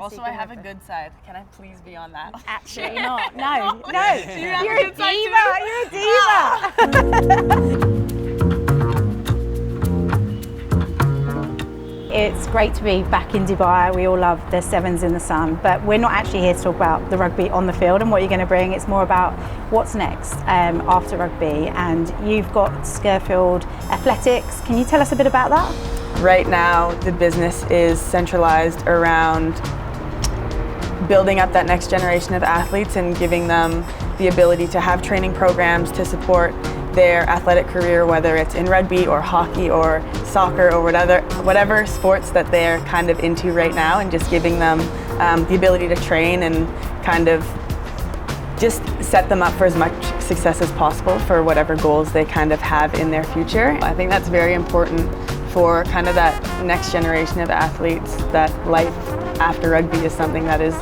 Also, I have a good side. Can I please be on that? Absolutely not. No. You're a diva. It's great to be back in Dubai. We all love the sevens in the sun, but we're not actually here to talk about the rugby on the field and what you're going to bring. It's more about what's next after rugby. And you've got Scurfield Athletics. Can you tell us a bit about that? Right now, the business is centralized around building up that next generation of athletes and giving them the ability to have training programs to support their athletic career, whether it's in rugby or hockey or soccer or whatever sports that they're kind of into right now, and just giving them the ability to train and kind of just set them up for as much success as possible for whatever goals they kind of have in their future. I think that's very important for kind of that next generation of athletes, that life after rugby is something that is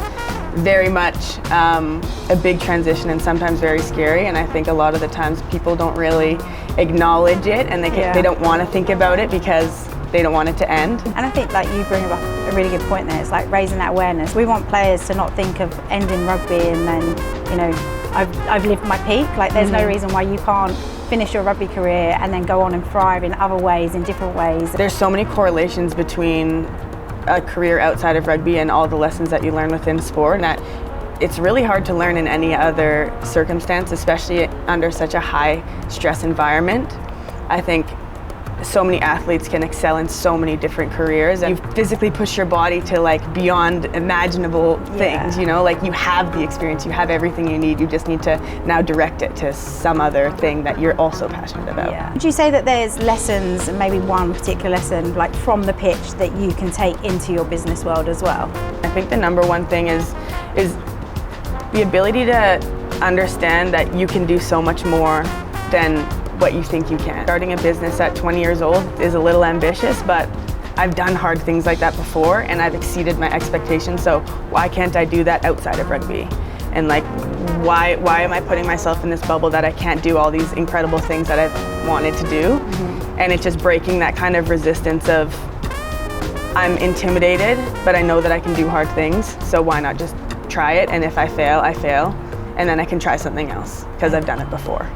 very much a big transition and sometimes very scary, and I think a lot of the times people don't really acknowledge it, and they don't want to think about it because they don't want it to end. And I think like you bring up a really good point there. It's like raising that awareness. We want players to not think of ending rugby and then, you know, I've lived my peak. Like there's no reason why you can't finish your rugby career and then go on and thrive in other ways, in different ways. There's so many correlations between a career outside of rugby and all the lessons that you learn within sport, and that it's really hard to learn in any other circumstance, especially under such a high stress environment. I think so many athletes can excel in so many different careers, and you physically push your body to like beyond imaginable things, you know, like you have the experience, you have everything you need, you just need to now direct it to some other thing that you're also passionate about. Would you say that there's lessons, maybe one particular lesson like from the pitch, that you can take into your business world as well? I think the number one thing is the ability to understand that you can do so much more than what you think you can. Starting a business at 20 years old is a little ambitious, but I've done hard things like that before and I've exceeded my expectations, so why can't I do that outside of rugby? And like, why am I putting myself in this bubble that I can't do all these incredible things that I've wanted to do? And it's just breaking that kind of resistance of, I'm intimidated, but I know that I can do hard things, so why not just try it, and if I fail, I fail, and then I can try something else, because I've done it before.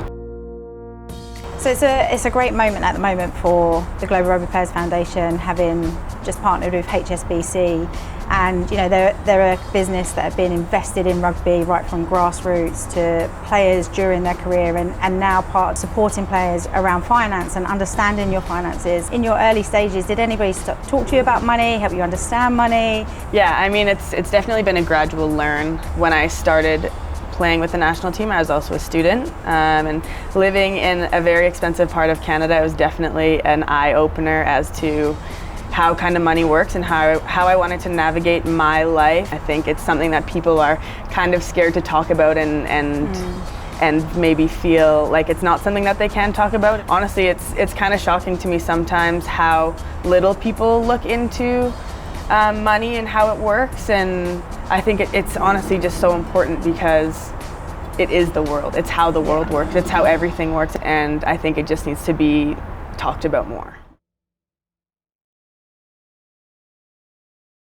So it's a great moment at the moment for the Global Rugby Players Foundation, having just partnered with HSBC, and you know they're a business that have been invested in rugby right from grassroots to players during their career, and now part of supporting players around finance and understanding your finances. In your early stages, did anybody talk to you about money, help you understand money? Yeah, I mean it's definitely been a gradual learn. When I started playing with the national team, I was also a student, and living in a very expensive part of Canada, it was definitely an eye-opener as to how kind of money works and how I wanted to navigate my life. I think it's something that people are kind of scared to talk about and maybe feel like it's not something that they can talk about. Honestly, it's kind of shocking to me sometimes how little people look into money and how it works, and I think it's honestly just so important because it is the world. It's how the world works. It's how everything works, and I think it just needs to be talked about more.